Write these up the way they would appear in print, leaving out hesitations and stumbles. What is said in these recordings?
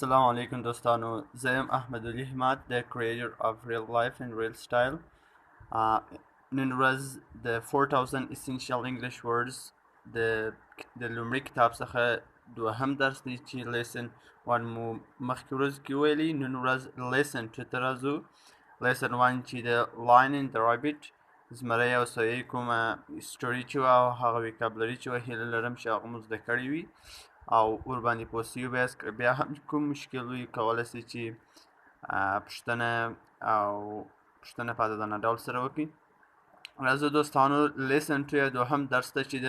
السلام علیکم دوستانو زه یم احمد علي حماد د creator of real life and real style نن ورځ د 4000 essential English words د لومړي کتاب څخه دوهم درس دی چې lesson 1 مو مخکې ورځ کې ویلي. نن ورځ lesson 2 ته راځو. lesson 1 چې د lion and the rabbit زمری او سوی کومه story چې وه او هغه vocabulary چې وه هیله لرم چې هغه مو زده کړې وي او ورباندې پوه بیاست. که بیا هم کوم مشکل وي کولی سئ چې پوښتنه په ازادانه ډول سره وکړئ. راځو دوستانو لیسن 2 یا دوهم درس ته چې د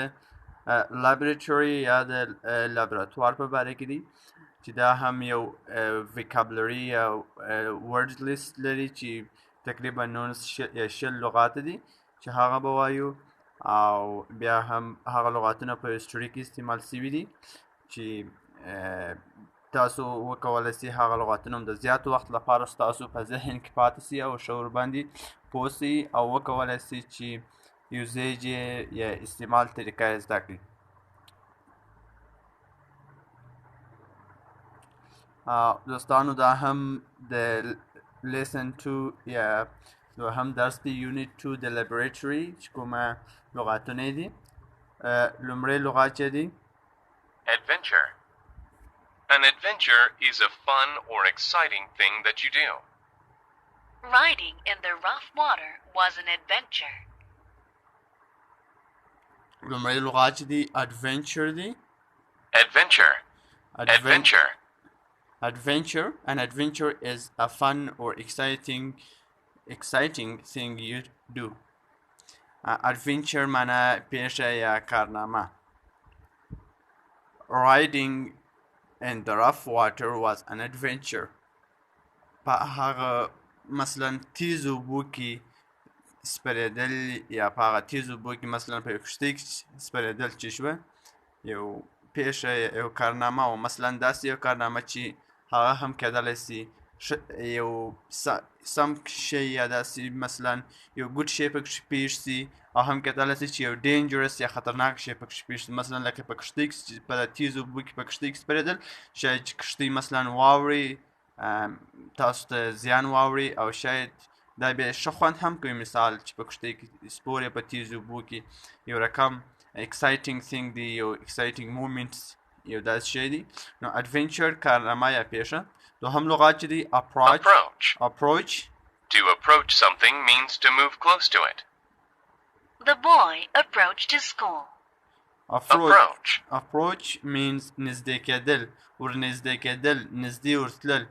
لابراتوري یا د لابراتوار په باره کې دی چې دا هم یو vocabulary یا ورډ لیست لري چې تقریبا 19 یا 20 لغات دي چې هغه به وایو او بیا هم هغه لغاتونه په هیسټوري کې استعمال سوي دي چې تاسو وکولی سئ هغه لغاتونه هم د زیات وخت لپاره ستاسو په ذهن کې پاتې سي او ښه ورباندې پوه سئ او وکولی سئ چې یوزیج یا استعمال طریقه یې زده کړئ. دوستانو دا هم د لیسن 2 یا دوهم درس دی یونیټ 2 د لابراتوري چې کومه لغاتونه دي. لومړی لغات چې دی Adventure. An adventure is a fun or exciting thing that you do. Riding in the rough water was an adventure. لومړی لغات چې دی adventure دی. Adventure. Adventure. Adventure. An adventure is a fun or exciting thing you do. Adventure معنی پیشه یا کارنامه. Riding in the rough water was an adventure. په هغه مثلا تیزو اوبو کې سپرېدل یا په هغه تیزو اوبو کې مثلا په یو کښتۍ کې سپرېدل چې شوه یو پیښه یو کارنامه او مثلا داسې یو کارنامه چې هغه هم کېدلی سي یو سم شی یا داسې مثلا یو ګوډ شی پکې پېښ سي او هم کېدلی سي چې یو ډینجرس یا خطرناک شی پکې پېښ سي. مثلا لکه په کښتۍ کې چې په تیزو اوبو کې په کښتۍ کې سپرېدل شاید چې کښتۍ مثلا واوړي تاسو ته زیان واوړي او شاید دا بیا ښه خوند هم کوي. مثال چې په کښتۍ کې سپور یې په تیزو اوبو کې یو رقم exciting thing دی یو exciting moment یو داسې شی دی. نو adventure کارنامه یا پیښه. دوهم لغات چې دی approach. To approach something means to move close to it. The boy approached his school. Approach means نزدې کېدل ورنزدې کېدل نزدې ورتلل.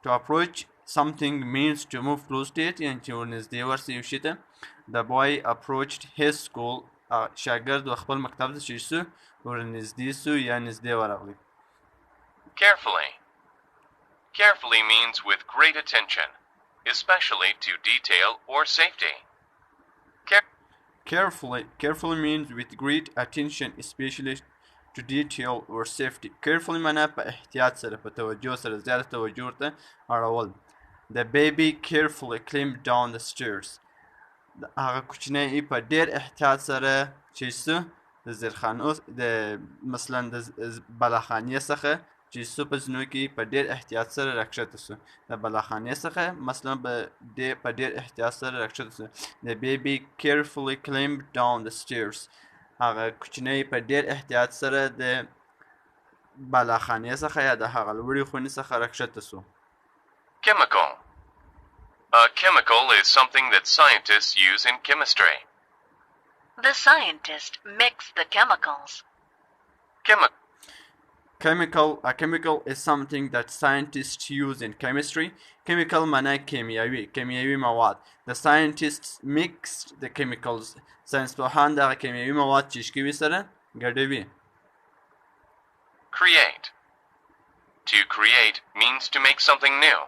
To approach something means to move close to it یعنې چې ورنزدې ورسئ یو شي ته. The boy approached his school. شاګرد خپل مکتب ته چې سو ورنزدې سو یا نزدې ورغلی. Carefully means with great attention, especially to detail or safety. Carefully means with great attention, especially to detail or safety. Carefully معنی په احتیاط سره په توجه سره زیاته توجه ورته اړول. The baby carefully climbed down the stairs. هغه کوچنی په ډېر احتیاط سره چې څه د زیرخانو د مثلا د بالاخانې څخه چې څه په زینو کې په ډېر احتیاط سره راکښته سو. د بالاخانې څخه مثلا په ډېر احتیاط سره راکښته سو. The baby carefully climbed down the stairs. هغه کوچنی په ډېر احتیاط سره د بالاخانې څخه یا د هغه لوړې خونې څخه راکښته سو. Chemical. A chemical is something that scientists use in chemistry. The scientist mixed the chemicals. A chemical is something that scientists use in chemistry. Chemical معنی کیمیاوي مواد. The scientists mixed the chemicals. ساینسپوهان دغه کیمیاوي مواد چې شکوي سره ګډوي. Create. To create means to make something new.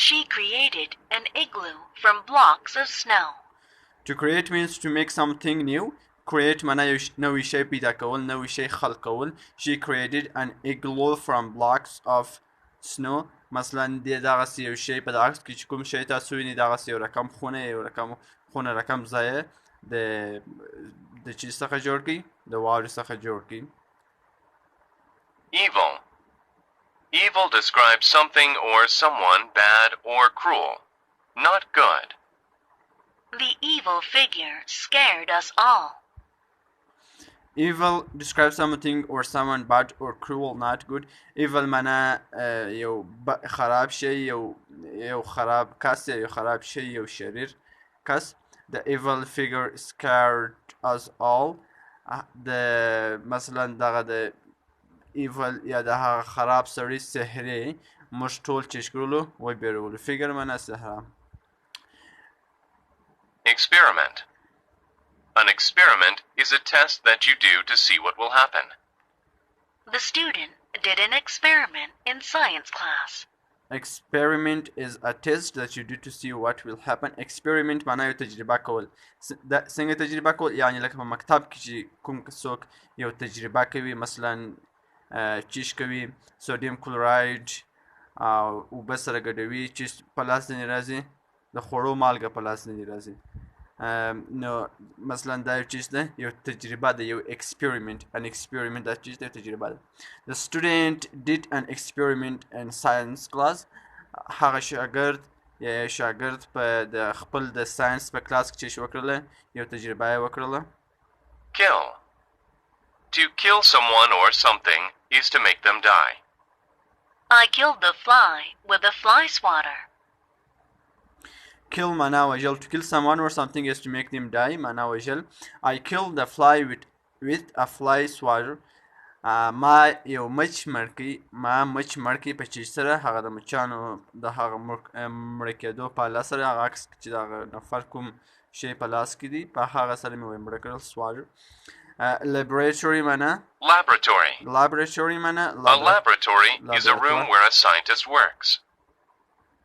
She created an igloo from blocks of snow. To create means to make something new. Create معنی یو نوی شی پیدا کول نوی شی خلق کول. She created an igloo from blocks of snow. مثلا دغسې یو شی په دغه کې چې کوم شی تاسو وینئ دغسې یو رقم خونه رقم ځایه د چیز څخه جوړ کړئ د واورې څخه جوړ کړئ. Evil. evil describes something or someone bad or cruel, not good. The evil figure scared us all. Evil describes something or someone bad or cruel, not good. Evil معناه یو خراب شی، یو خراب کس، یا یو خراب شی، یو شریر کس. The evil figure scared us all. د مثلا دغه د evil یا د هغه خراب سړي سحرې موږ ټول چیش کړلو وبېرولو. figure معناه سحره. Experiment. An experiment is a test that you do to see what will happen. The student did an experiment in science class. Experiment is a test that you do to see what will happen. Experiment معناه یو تجربه کول. څنګه تجربه کول؟ یعنی لکه په مکتب کې چې کوم څوک یو تجربه کوي، مثلا چیش کوي، سودیم کلوراید او اوبه سره ګډوي، چې په لاس ځینې راځي، د خوړو مالګه په لاس ځینې راځي. نو مثلا دا یو چیز ده، یو تجربه ده، یو experiment. An experiment دا چیز ده، تجربه ده. The student did an experiment in science class. هغه شاګرد په د خپل د ساينس په کلاس کې چې وکړله، یو تجربه یې وکړله. Kill. To kill someone or something is to make them die. I killed the fly with a fly swatter. Kill معناه وژل. To kill someone or something is to make them die. معناه وژل. I killed the fly with a fly swatter. ما یو مچ مړ کړی په چیچ سره، هغه د مچانو د هغه مړه کېدو په اله سره، هغه عکس چې د هغه نفر کوم شی په لاس کې دی، په هغه سره مې مړه کړل. swatter. Laboratory معناه Laboratory معناه A laboratory is a room where a scientist works.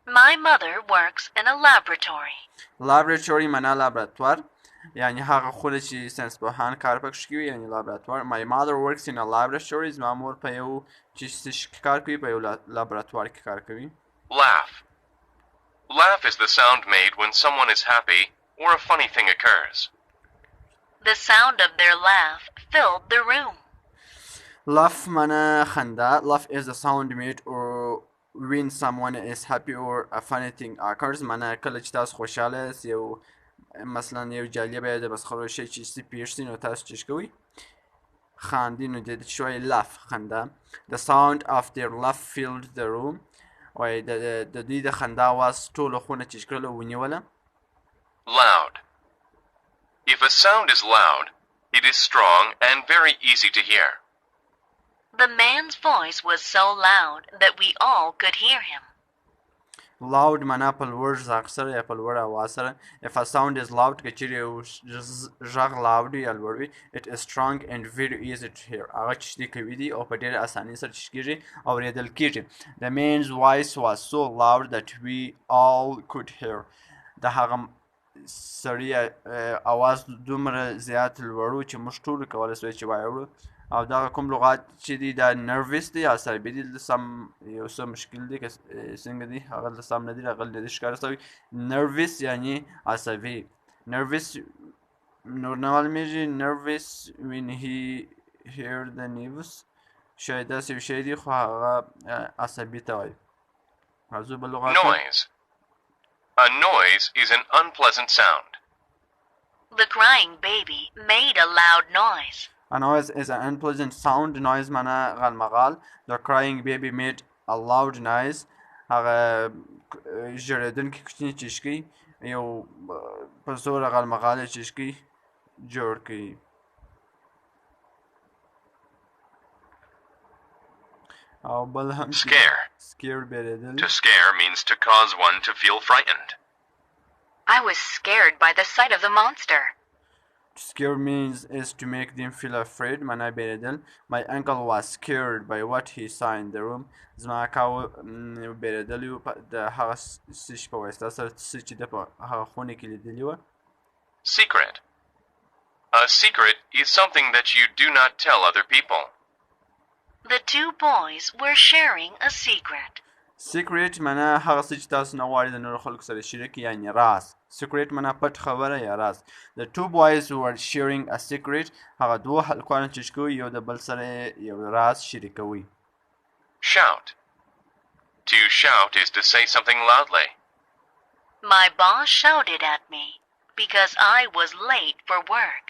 My mother works in a laboratory. Laboratory معناه لابراتوار، یعنی هغه خونه چې ساینسپوهان کار پکې کوي، یعنی لابراتوار. My mother works in a laboratory. زما مور په یو چې کار کوي، په یو لابراتوار کې کار کوي. Laugh. Laugh is the sound made when someone is happy or a funny thing occurs. The sound of their laugh filled the room. Laugh معناه خندا. Laugh is the sound made or when someone is happy or a funny thing occurs. معناه کله چې تاسو خوشاله یاست، یو مثلا یو جالبه یا د مسخرو شی چې پیښ شي، نو تاسو چیش کوئ؟ خاندي. نو د شوی laugh خندا. The sound of their laugh filled the room. وای د دوی د خندا आवाज ټوله خونه چیش کړله، ونیوله. Loud. If a sound is loud, it is strong and very easy to hear. The man's voice was so loud that we all could hear him. Loud معناه په لوړ غږ سره یا په لوړ اواز سره. If a sound is loud که چیرې یو غږ loud یا لوړ وي، it is strong and very easy to hear. هغه چې قوي دی او په ډېره اسانۍ سره چې کېږي اورېدل کېږي. The man's voice was so loud that we all could hear. د هغه سړي اواز دومره زیات لوړ و چې موږ ټولو کولی شو چې واورو. او دغه کوم لغات چې دي دا نروس دی، عصبي دي، سم یو څه مشکل دی که څنګه دي، هغه دلته سم نه دي راغلي، د دې ښکاره شوی. نروس یعنی عصبي. نروس نور نه معلومېږي. نروس when he hear the news. شاید داسې یو شی دی، خو هغه عصبي ته وایي. راځو بل لغات. Noise. A noise is an unpleasant sound. The crying baby made a loud noise. A noise is an unpleasant sound. Noise معناه غلمغال. The crying baby made a loud noise. هغه ژړېدونکی کوچنی چیشکی یو په زوره غلمغال چیشکی جوړ کړي. او بل هم scare بیرېدل. To scare means to cause one to feel frightened. I was scared by the sight of the monster. To scare means is to make them feel afraid. معناه بیرېدل. My uncle was scared by what he saw in the room. زما اکا بیرېدلی و د هغه څه په واسطه سره څه چې ده په هغه خونه کې لیدلي وه. Secret. A secret is something that you do not tell other people. The two boys were sharing a secret. Secret معناه هغه څه چې تاسو نه غواړئ د نورو خلکو سره شریک کړئ، یعنې راز. Secret معناه پټ خبره یا راز. The two boys were sharing a secret. هغه دوه هلکانو چې کوي یو د بل سره یو راز شریکوي. Shout. To shout is to say something loudly. My boss shouted at me because I was late for work.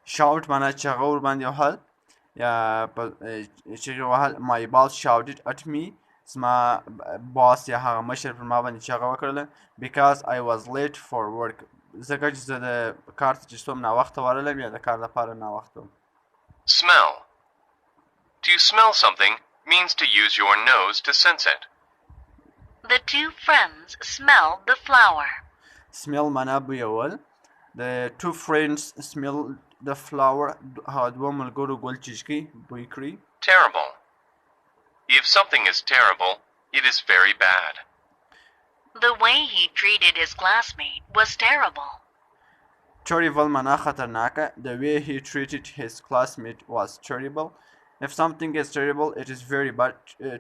shout معنا چغه ور باندې وهل یا چغه وهل. my boss shouted at me. زما باس یا هغه مشر پر ما باندې چغه وکړله because I was late for work. ځکه چې زه د کار ته چې شوم ناوخته ورغلم یا د کار لپاره ناوخته وم. Smell. To smell something means to use your nose to sense it. The two friends smelled the flower. smell معنا بویول. the two friends smell the flower. هغه دوه ملګرو ګل چشکي بوی کړي. Terrible. If something is terrible, it is very bad. The way he treated his classmate was terrible. terrible معنا خطرناکه. the way he treated his classmate was terrible. if something is terrible, it is very bad.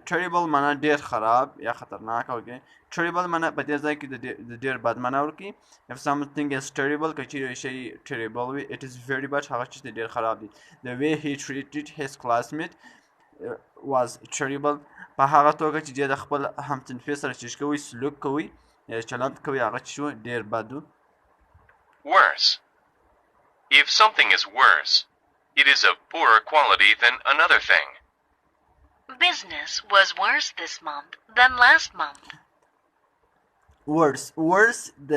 terrible معنا ډیر خراب یا خطرناک. اوکې terrible معنا په دې ځای کې د ډیر بد معنا ورکړي. if something is terrible که چیرې شی terrible وي, it is very bad هغه چې ډیر خراب دی. the way he treated his classmate was terrible. په هغه توګه چې د خپل همصنفي سره چې کوي سلوک کوي یا چلند کوي هغه چې ډیر بد و. Worse. If something is worse, it is of poorer quality than another thing. Business was worse this month than last month. worse د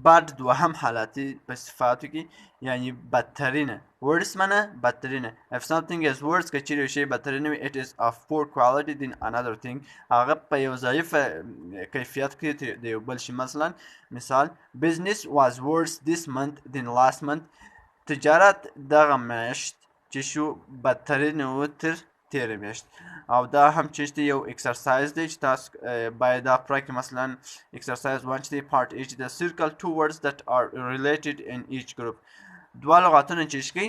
بد دوهم حالتي په صفاتو کې یعنی بدترینه. worse معنا بدترینه. if something is worse که چیرې شی بدترینه وي, it is of poor quality than another thing. هغه په یو ضعیف کیفیت کې د یو بل شي. مثال business was worse this month than last month. تجارت دغه میاشت چې شو بدترینه و تر تیره میاشت. او دا هم چې یو اکسرسایز دی چې تاسو باید دا پرای کې. مثلا اکسرسایز 1 چې دی part H the circle two words that are related in each group. دوه لغاتونه چې شي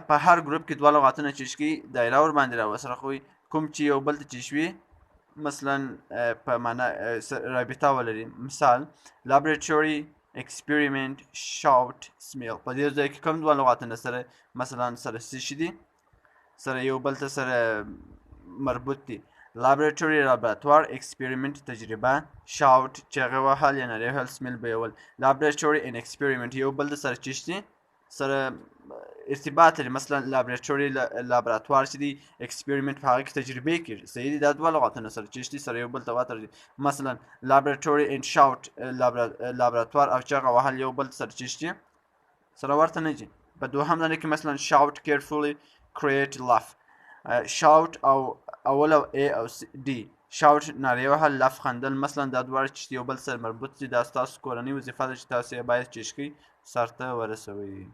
په هر ګروپ کې دوه لغاتونه چې شي دایره ور باندې راوسره خو کوم چې یو بل ته چې شوي مثلا په معنا رابطه ولري. مثال laboratory, experiment, shout, smell. په دې ځای کې کوم دوه لغاتونه سره مثلا سره شي دي سره یو بل ته سره مربوط دي. laboratory لابراتوار, experiment تجربه, shout چغه وهل یا نری وهل, smell بویول. laboratory and experiment یو بل سره چشتي سره ارتباط لري. مثلا laboratory لابراتوار چې دي, experiment په هغه کې تجربه کوي. صحیح دي دا دوه لغاتونه سره چشتي سره یو بل ته وتر دي. مثلا laboratory and shout لابراتوار او چغه وهل یو بل سره چشتي سره ورته نه دي. په دوهم ځای کې مثلا shout carefully, create, laugh. shout او اول او A او D. shout ناری وهل, laugh خندل. مثلا دا دواړه چې یو بل سره مربوط دي. دا ستاسو کورنۍ وظیفه ده چې تاسو یې باید چشکي سرته ورسوئ.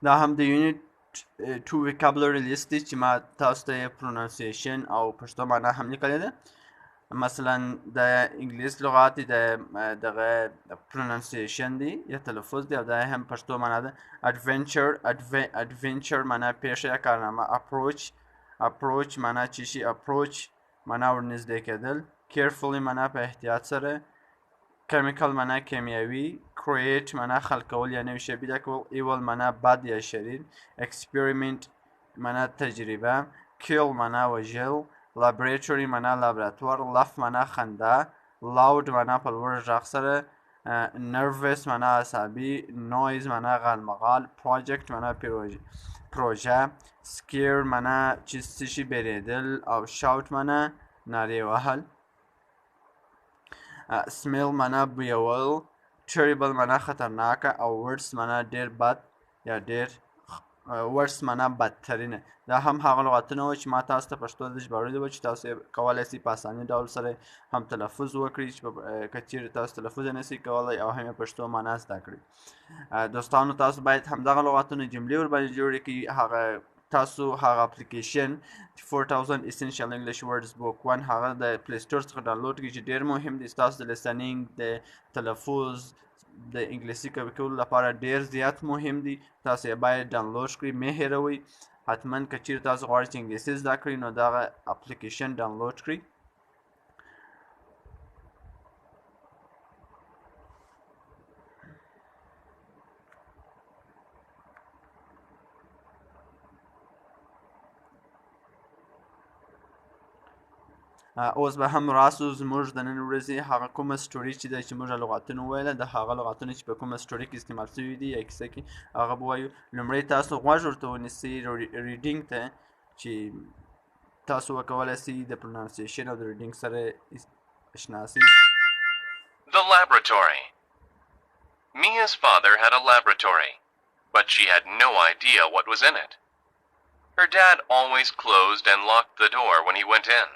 دا هم د یونټ 2 vocabulary list دی چې ما تاسو ته pronunciation او پښتو معنا هم لیکلې ده. مثلا د انګلیس لغات دی دغه pronunciation دی یا تلفظ دی او دا هم پښتو معنا ده. adventure معنا پیښه یا کارنامه. approach معنا چې شي approach معنا ورنږدې کېدل. carefully معنا په احتیاط سره. chemical معنا کیمیاوي. create معنا خلق کول یا نوی شی پیدا کول. evil معنا بد یا شریر. experiment معنا تجربه. kill معنا وژل. laboratory معنا لابراتوار. laugh معنا خندا. loud معنا په لوړ غږ سره. nervous معنا عصبي. noise معنا غالمغال. project معنا پروژه. scare معنا چې څه شي بیریدل او shout معنا نارې وهل. smell معنا بویول. terrible معنا خطرناکه او worse معنا ډیر بد یا ډیر worse معنا بدترینه. دا هم هغه لغاتونه و چې ما تاسو ته پښتو د ژباړلي و چې تاسو کولی شئ په اساني ډول سره هم تلفظ وکړئ چې که چیرې تاسو تلفظ یې نشئ کولی او هم یې پښتو معنا زده کړئ. دوستانو تاسو باید همدغه لغاتونه جملې ورباندې جوړې کړئ. هغه تاسو هغه اپلیکیشن 4000 essential English words book 1 هغه د پلی سټور څخه ډاونلوډ کړئ چې ډیر مهم دی تاسو د لیسنینګ د تلفظ د انګلیسي کوي کولو لپاره ډیر زیات مهم دی. تاسو یې باید ډاونلوډ کړئ. مه هیروئ حتما که چیرې تاسو غواړئ چې انګلیسي زده کړئ نو دغه اپلیکیشن ډاونلوډ کړئ. اوس به هم راسو زموږ د نن ورځې هغه کومه سټوري چې ده چې موږ لغاتونه وویله د هغه لغاتونه چې په کومه سټوري کې استعمال شوي دي یا کیسه کې هغه به وایو. لومړی تاسو غوږ ورته ونیسئ ریډینګ ته چې تاسو وکولی سئ د پرونانسیشن او د ریډینګ سره اشنا سئ. The laboratory. Mia's father had a laboratory, but she had no idea what was in it. Her dad always closed and locked the door when he went in.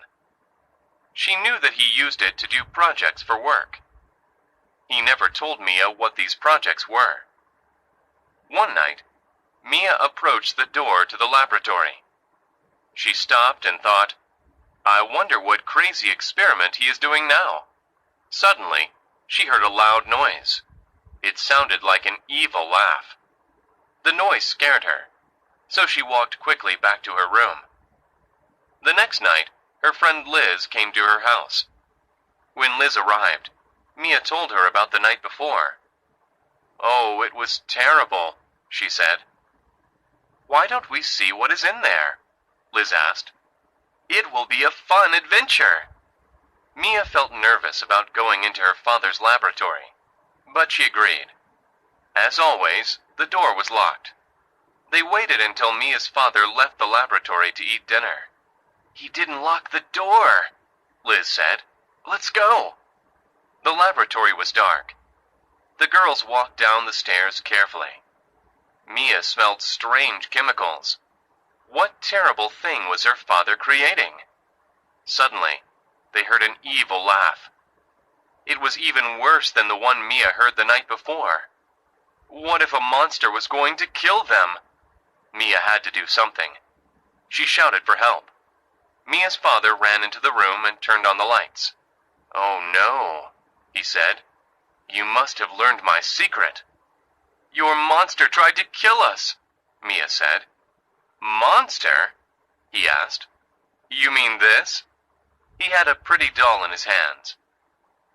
She knew that he used it to do projects for work. He never told Mia what these projects were. One night, Mia approached the door to the laboratory. She stopped and thought, I wonder what crazy experiment he is doing now. Suddenly, she heard a loud noise. It sounded like an evil laugh. The noise scared her, so she walked quickly back to her room. The next night, her friend Liz came to her house. When Liz arrived, Mia told her about the night before. Oh, it was terrible, she said. Why don't we see what is in there? Liz asked. It will be a fun adventure. Mia felt nervous about going into her father's laboratory, but she agreed. As always, the door was locked. They waited until Mia's father left the laboratory to eat dinner. He didn't lock the door, Liz said. Let's go. The laboratory was dark. The girls walked down the stairs carefully. Mia smelled strange chemicals. What terrible thing was her father creating? Suddenly, they heard an evil laugh. It was even worse than the one Mia heard the night before. What if a monster was going to kill them? Mia had to do something. She shouted for help. Mia's father ran into the room and turned on the lights. Oh no, he said. You must have learned my secret. Your monster tried to kill us, Mia said. Monster? He asked. You mean this? He had a pretty doll in his hands.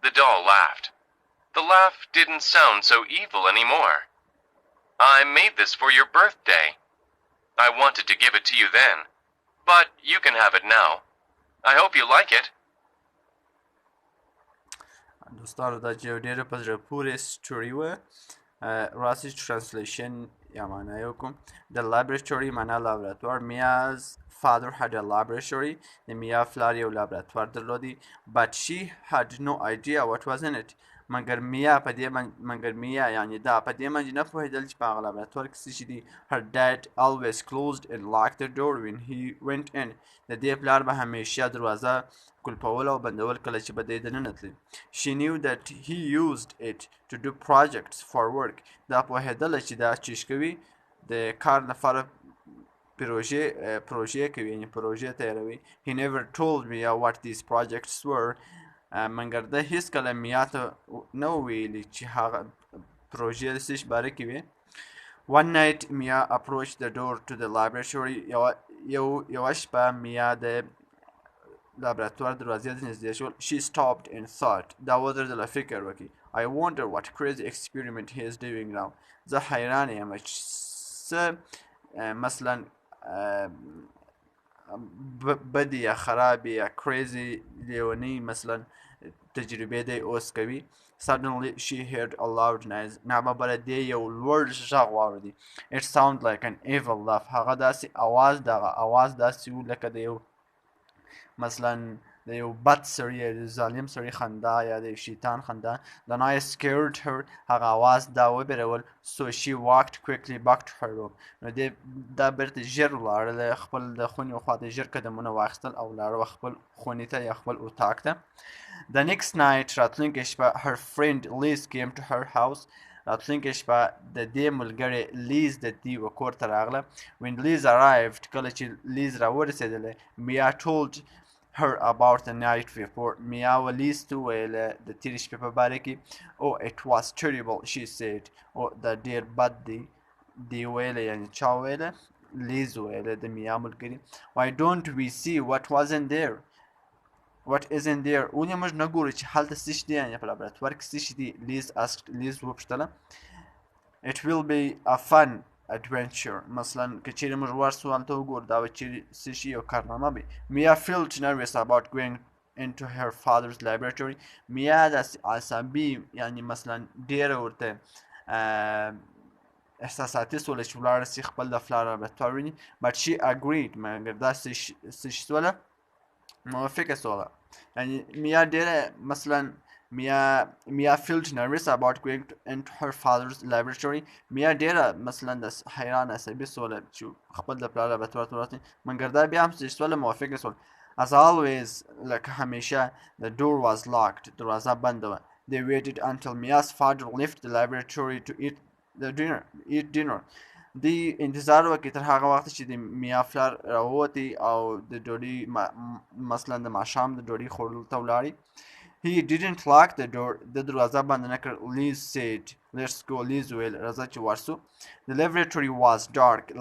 The doll laughed. The laugh didn't sound so evil anymore. I made this for your birthday. I wanted to give it to you then, but you can have it now. I hope you like it. دوستانو دا چې یو ډېره په زړه پورې سټوري وه. راستي ترانسلیشن یا معنا یې وکړم. د لابراتوري معنا لابراتوار. Mia's father had a laboratory. د میا پلار یو لابراتوار درلودی. But she had no idea what was in it. مګر میا یعنی دا په دې باندې نه پوهېدل چې په هغه لابراتوار کې څه شي دي. Her dad always closed and locked the door when he went in. د دې پلار به همیشه دروازه قلفول او بندول کله چې به دی دننه تلي. She knew that he used it to do projects for work. دا پوهېدله چې دا چیش کوي د کار لپاره پروژې کوي یعنی پروژې تیاروي. He never told me what these projects were. مګر ده هیڅکله میا ته نه ویلي چې هغه پروژې د څه شي باره کې وي. One night Mia approached the door to the laboratory. یوه شپه میا د لابراتوار دروازې ته نږدې شول. She stopped and thought. دا ودرېدله فکر وکړي. I wonder what crazy experiment he is doing now. زه حیرانه یم چې څه مثلا بدی یا خرابی یا crazy لیونی مثلا تجربه دی اوس کوي. Suddenly she heard a loud noise. ناببره دی یو لوړ غږ واورېدی. It sounded like an evil laugh. هغه داسې اواز داسې و لکه د یو مثلا د یو بد سړي یا د ظالم سړي خندا یا د شیطان خندا. The noise scared her. هغه اواز دا وبېرول. So she walked quickly back to her room. نو دا بیرته ژر ولاړله خپل د خونې خواته ژر قدمونه واخیستل او ولاړه خپل خونې ته یا خپل اتاق ته. The next night راتلونکې شپه her friend Liz came to her house. راتلونکې شپه د دې ملګرې لیز د دې و کور ته راغله. When Liz arrived کله چې لیز راورسېدله Mia told her about the night before. Mia و لیز ته وویله د تېرې شپې په باره کې. Oh, it was terrible, she said. دا ډېر بد دی. دی ویله یعنې چا ویله؟ لیز ویله د میا ملګري. Why don't we see what is in there? ولې موږ نه ګورو چې هلته څه شي دي یعنې په لابراتوار کې څه شي دي. لیز وپوښتله. It will be a fun adventure. مثلا که چیرې موږ ورسو هلته وګورو دا به چیرې څه شي یو کارنامه وي. Mia felt nervous about going into her father's laboratory. میا د عصبي یعنی مثلا ډیره ورته احساساتي سوله چې ولاړه سي خپل د پلار لابراتوار ویني but she agreed مګر دا څه سوله موافقه سوله یعنی میا ډیره مثلا Mia felt nervous about going into her father's laboratory. Mia ډیره مثلا د حیران عصبي سوله چې خپل د پلار لابراتوار ته ورته مګر دا بیا هم چې سوله موافقه سوله. As always, لکه همیشه, the door was locked. دروازه بنده وه. They waited until Mia's father left the laboratory to eat dinner. دی انتظار وکړي تر هغه وخت چې د میا پلار راووتی او د ډوډۍ مثلا د ماښام د ډوډۍ خوړلو ته ولاړي. He didn't lock the door. د دروازه بنده نه کړ. Liz said, let's go. Liz ویل راځه چې ورسو. The laboratory was dark.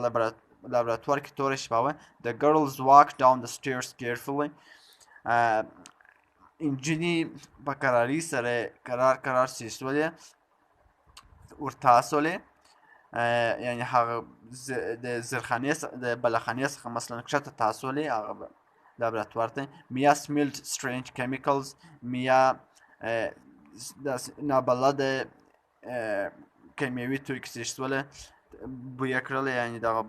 لابراتوار کې توره شپه وه. The girls walked down the stairs carefully. نجونې په کراري سره کرار سیستولې ورتاسولې یعنی هغه د زرخانې د بلخانې څخه مثلا کښته تاسولې هغه لابراتوار ته. Mia smelled strange chemicals. Mia نابلده کیمیاوي توکي څښتوله بویه کړله یعنی دغه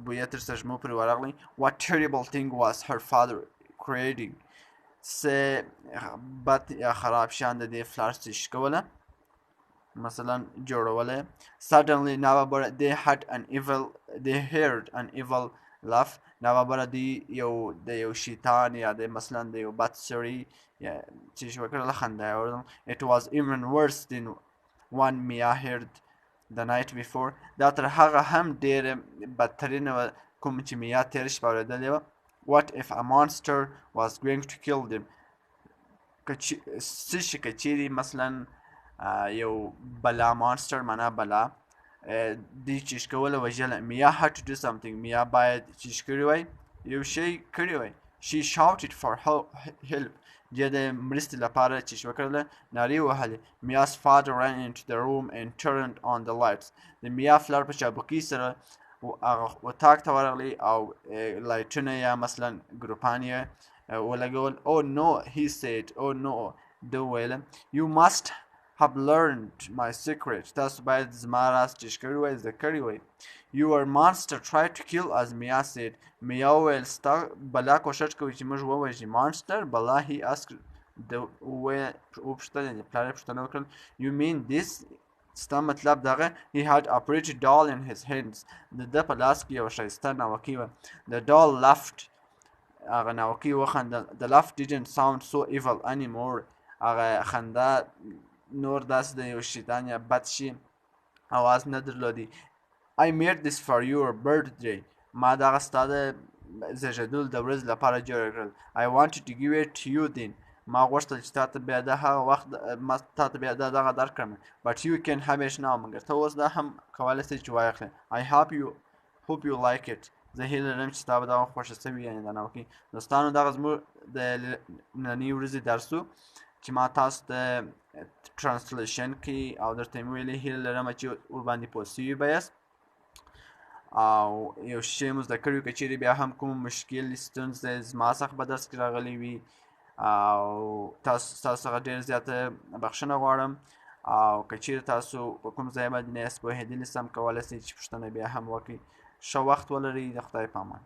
بویه تر سږمو پورې ورغلی. What terrible thing was her father creating. څه بد یا خراب شیان د دې پلار څښ کوله مثلا جوړوله. Suddenly ناببره they heard an evil laugh. ناببره دی د یو شیطان یا د مثلا د یو بد سړي چې وکړله خندا یې واورېدل. It was even worse than one Mia heard the night before. دا تر هغه هم ډېره بدترینه وه کوم چې میا تېره شپه اورېدلې وه. What if a monster was going to kill them. څه چې که چیرې مثلا یو بلا مانسټر معنا بلا دی چیش کوله وژله. میا had to do something. میا باید چیش کړی وای یو شی کړی وای. She shouted for help. دی د مرستې لپاره چیش وکړله نارې وهلې. Mia's father ran into the room and turned on the lights. د میا پلار په چابکۍ سره هغه اتاق ته ورغلی او لایټونه یا مثلا ګروپان یې ولګول. Oh no, he said. Oh no, ده ویله. You must have learned my secret. تاسو باید زما راز چیش کړی وای زده کړی وای. Your monster tried to kill us, Mia said. Mia ویل ستا بلا کوشش کوي چې موږ ووژني. Monster بلا he asked. وپوښتل یعنې پلار یې پوښتنه وکړل. You mean this. ستا مطلب دغه. He had a pretty doll in his hands. د ده په لاس کې یو ښایسته ناوکۍ وه. The doll laughed. هغه ناوکۍ وخندل. The laugh didn't sound so evil anymore. هغه خندا نور داسې د یو شیطان یا بد شي اواز نه درلودی. I made this for your birthday. ما دغه ستا د زیږېدلو د ورځې لپاره جوړه کړل. I wanted to give it to you then. ما غوښتل چې تا ته بیا د هغه وخت تا ته بیا دغه درکړم. But you can have it now. مګر ته اوس دا هم کولی شې چې واخلې. I hope you like it. زه هیله لرم چې ستا به دغه خوښه شوي یعنې دا ناوکۍ. دوستانو دغه زموږ د نننۍ ورځې درس و چې ما تاسو ته ترانسلیشن کې او درته مې ویلې هیله لرم چې ورباندې پوه سوي به یاست او یو شی مو زده کړي که چیرې بیا هم کوم مشکل ستونزه زما څخه به درس کې راغلی وي او تاسو څخه ډېر زیاته بخښنه غواړم او که چیرې تاسو په کوم ځای باندې نه یاست پوهېدلي سم کولی شئ چې پوښتنه بیا هم وکړئ. ښه وخت ولرئ. د خدای په امان.